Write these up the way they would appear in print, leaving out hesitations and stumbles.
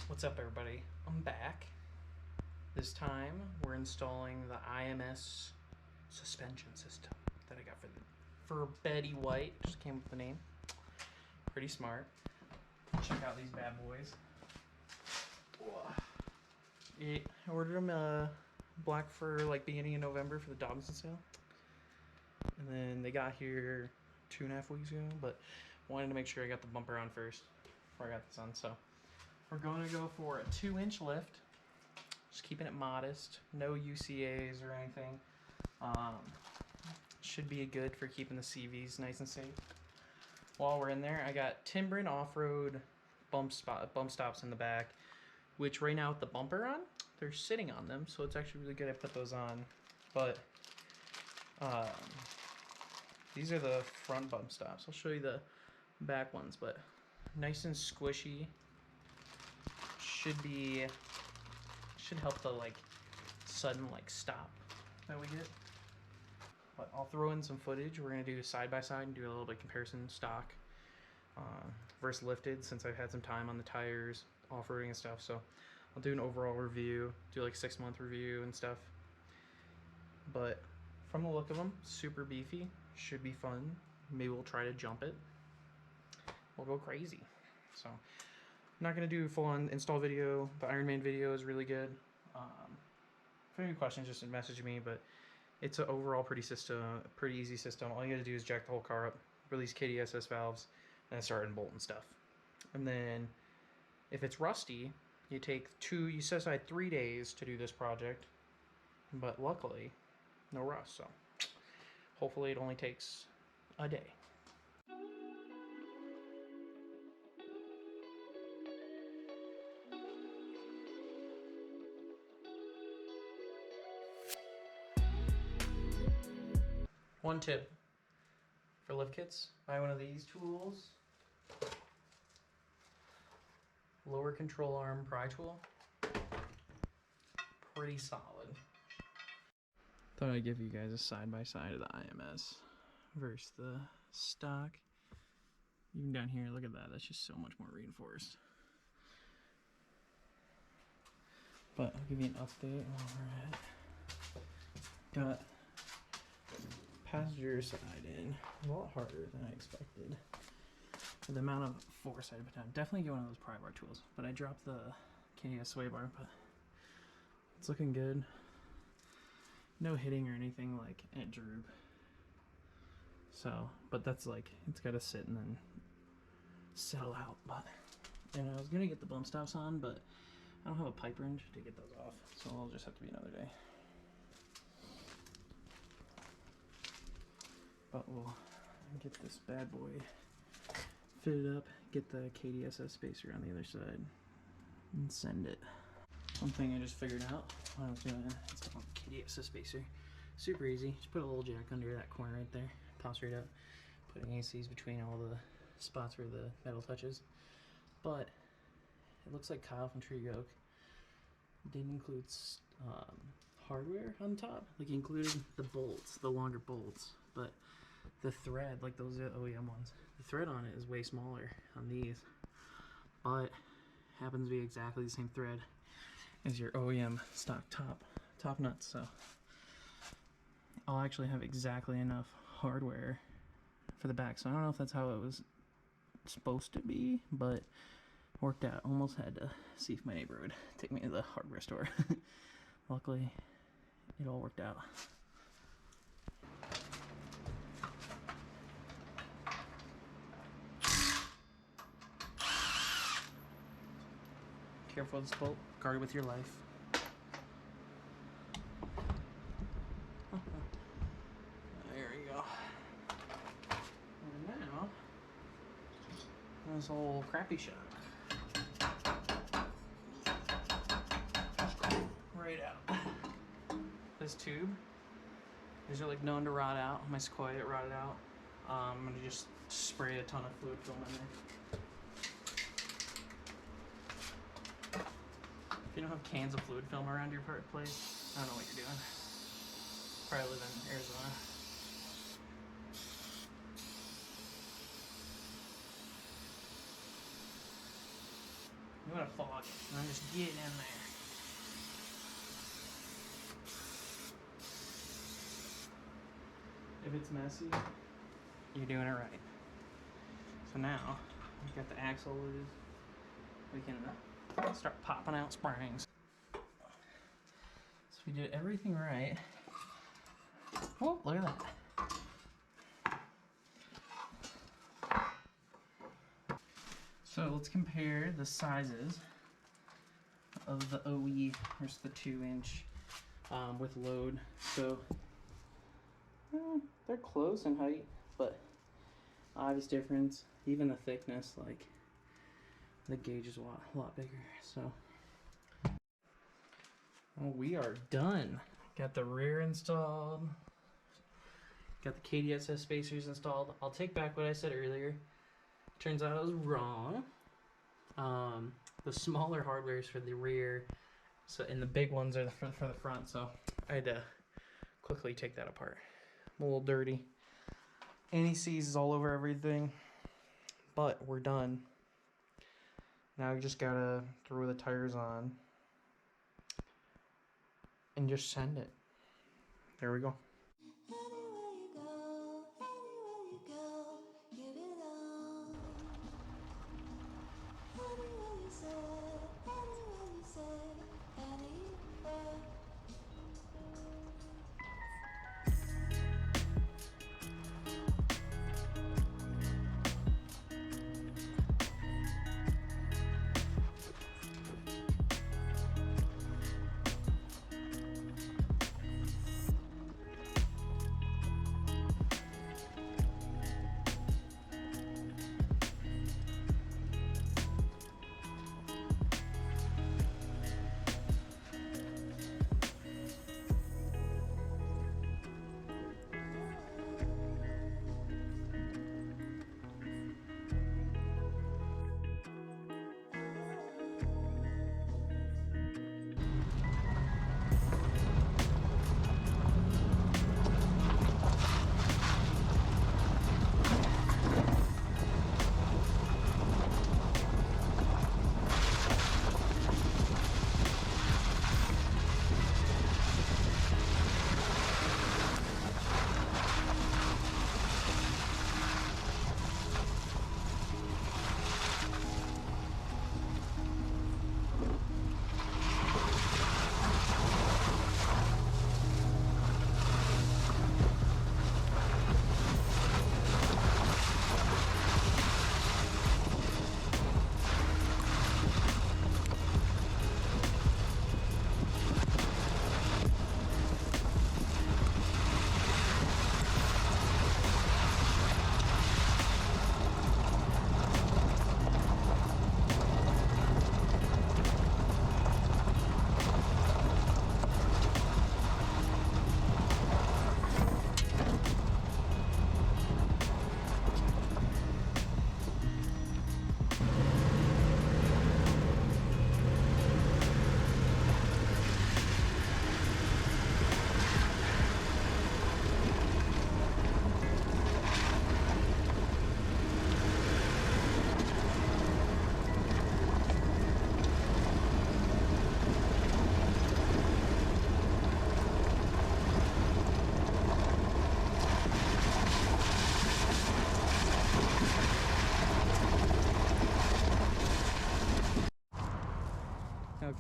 What's up, everybody? I'm back. This time we're installing the IMS suspension system that I got for Betty White. Just came up with the name. Pretty smart. Check out these bad boys. I ordered them black for like beginning of November for the Dobinsons sale, and then they got here 2.5 weeks ago. But wanted to make sure I got the bumper on first before I got this on. So we're going to go for a 2-inch lift. Just keeping it modest. No UCAs or anything. Should be good for keeping the CVs nice and safe. While we're in there, I got Timbren off-road bump stops in the back, which right now with the bumper on, they're sitting on them, so it's actually really good I put those on. But these are the front bump stops. I'll show you the back ones, but nice and squishy. Should help the sudden stop that we get. But I'll throw in some footage. We're gonna do side by side and do a little bit of comparison stock versus lifted, since I've had some time on the tires, off-roading and stuff. So I'll do an overall review, do like 6-month review and stuff. But from the look of them, super beefy, should be fun. Maybe we'll try to jump it. We'll go crazy. So I'm not going to do a full-on install video. The Iron Man video is really good. If you have any questions, just message me. But it's an overall pretty easy system. All you got to do is jack the whole car up, release KDSS valves, and then start and bolt and stuff. And then if it's rusty, you set aside 3 days to do this project. But luckily, no rust. So hopefully it only takes a day. One tip for lift kits: buy one of these tools. Lower control arm pry tool. Pretty solid. Thought I'd give you guys a side-by-side of the IMS versus the stock. Even down here, look at that. That's just so much more reinforced. But I'll give you an update while we're at. Got passenger side in a lot harder than I expected. For the amount of force I put down, definitely get one of those pry bar tools. But I dropped the KDS sway bar, but it's looking good. No hitting or anything like at droop. So, but that's it's got to sit and then settle out. And I was gonna get the bump stops on, but I don't have a pipe wrench to get those off, so it'll just have to be another day. But we'll get this bad boy fitted up, get the KDSS spacer on the other side, and send it. One thing I just figured out while I was doing it, it's called KDSS spacer. Super easy. Just put a little jack under that corner right there, pops right up. Put ACs between all the spots where the metal touches. But it looks like Kyle from Tree Oak didn't include hardware on top. He included the bolts, the longer bolts, but the thread, those are the OEM ones, the thread on it is way smaller on these, but happens to be exactly the same thread as your OEM stock top nuts. So I'll actually have exactly enough hardware for the back. So I don't know if that's how it was supposed to be, but worked out. Almost had to see if my neighbor would take me to the hardware store. Luckily, it all worked out. Careful with this bolt. Guard it with your life. There you go. And now, this old crappy shock. Right out. This tube, these are known to rot out. My Sequoia, it rotted out. I'm gonna just spray a ton of fluid film in there. If you don't have cans of fluid film around your place, I don't know what you're doing. Probably live in Arizona. I'm gonna fog it, and I'm just getting in there. If it's messy, you're doing it right. So now, we've got the axle loose. We can start popping out springs. So we did everything right. Oh, look at that. So let's compare the sizes of the OE versus the 2-inch with load. So they're close in height, but obvious difference. Even the thickness, like the gauge is a lot bigger. So we are done. Got the rear installed. Got the KDSS spacers installed. I'll take back what I said earlier. Turns out I was wrong. The smaller hardware is for the rear, so and the big ones are for the front. So I had to quickly take that apart. I'm a little dirty. NECs is all over everything, but we're done. Now we just gotta throw the tires on and just send it. There we go.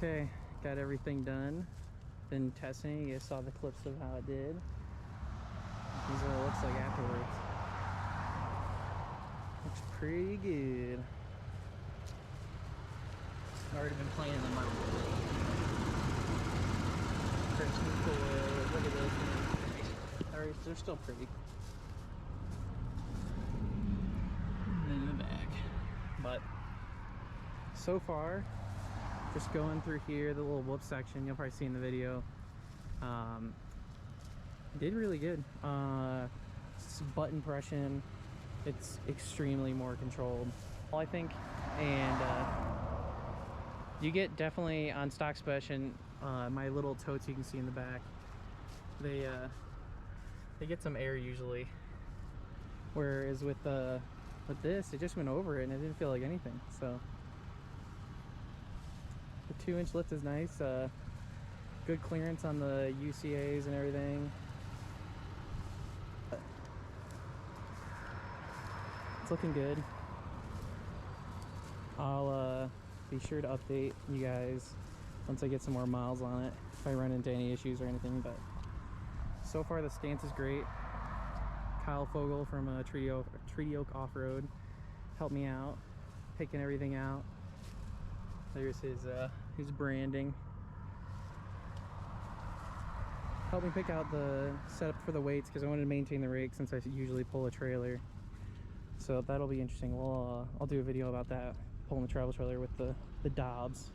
Okay, got everything done. Been testing. You guys saw the clips of how it did. These are what it looks like afterwards. Looks pretty good. I've already been playing in the microwave. Christmas toys. Look at those. They're still pretty. And then in the back. But so far, just going through here, the little whoop section, you'll probably see in the video, did really good. Button pression, it's extremely more controlled, I think, and you get definitely on stock special. My little totes you can see in the back, they get some air usually, whereas with this, it just went over it and it didn't feel like anything. So 2-inch lift is nice. Good clearance on the UCAs and everything. It's looking good. I'll be sure to update you guys once I get some more miles on it, if I run into any issues or anything. But so far the stance is great. Kyle Fogel from Treaty Oak Off-Road helped me out, picking everything out. There's his branding. Helped me pick out the setup for the weights because I wanted to maintain the rig since I usually pull a trailer. So that'll be interesting. Well, I'll do a video about that, pulling the travel trailer with the Dobbs.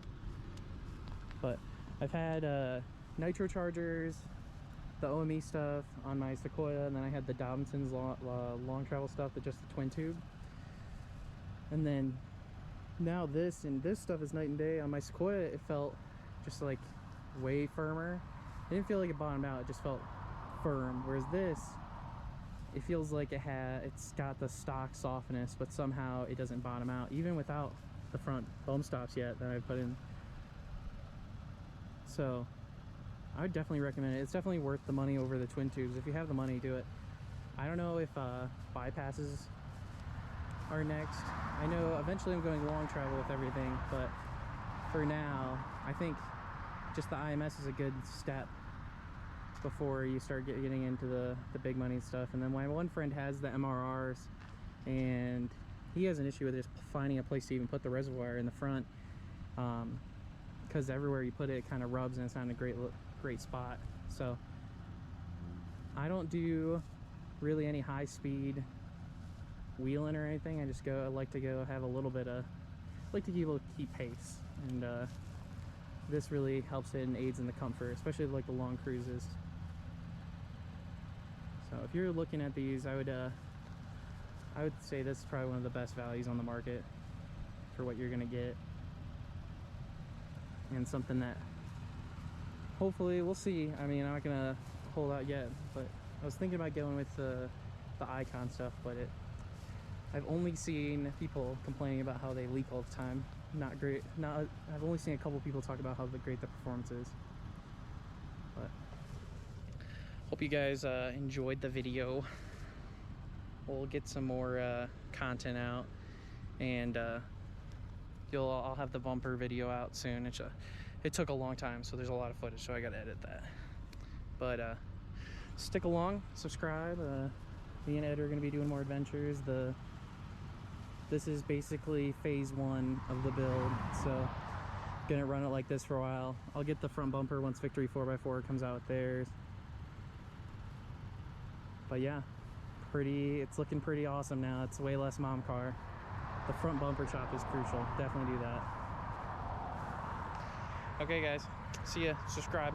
But I've had nitro chargers, the OME stuff on my Sequoia, and then I had the Dobinsons long travel stuff, just the twin tube. And then now this stuff is night and day. On my Sequoia, it felt just like way firmer. It didn't feel like it bottomed out, it just felt firm. Whereas this, it feels like it's got the stock softness, but somehow it doesn't bottom out, even without the front foam stops yet that I put in. So I would definitely recommend it. It's definitely worth the money over the twin tubes. If you have the money, do it. I don't know if bypasses are next. I know eventually I'm going long travel with everything, but for now, I think just the IMS is a good step before you start getting into the big money stuff. And then my one friend has the MRRs, and he has an issue with just finding a place to even put the reservoir in the front, because everywhere you put it, it kind of rubs and it's not in a great spot. So I don't do really any high speed wheeling or anything. I like to go have a little bit of, like to be able to keep pace, and this really helps it and aids in the comfort, especially like the long cruises. So if you're looking at these, I would say this is probably one of the best values on the market for what you're gonna get, and something that hopefully we'll see. I mean, I'm not gonna hold out yet, but I was thinking about going with the Icon stuff, but I've only seen people complaining about how they leak all the time. Not great. I've only seen a couple people talk about how great the performance is. But hope you guys enjoyed the video. We'll get some more content out, and I'll have the bumper video out soon. It took a long time, so there's a lot of footage, so I gotta edit that. But stick along, subscribe. Me and Ed are gonna be doing more adventures. This is basically phase 1 of the build, so gonna run it like this for a while. I'll get the front bumper once Victory 4x4 comes out with theirs. But yeah, it's looking pretty awesome now. It's way less mom car. The front bumper chop is crucial. Definitely do that. Okay guys, see ya. Subscribe.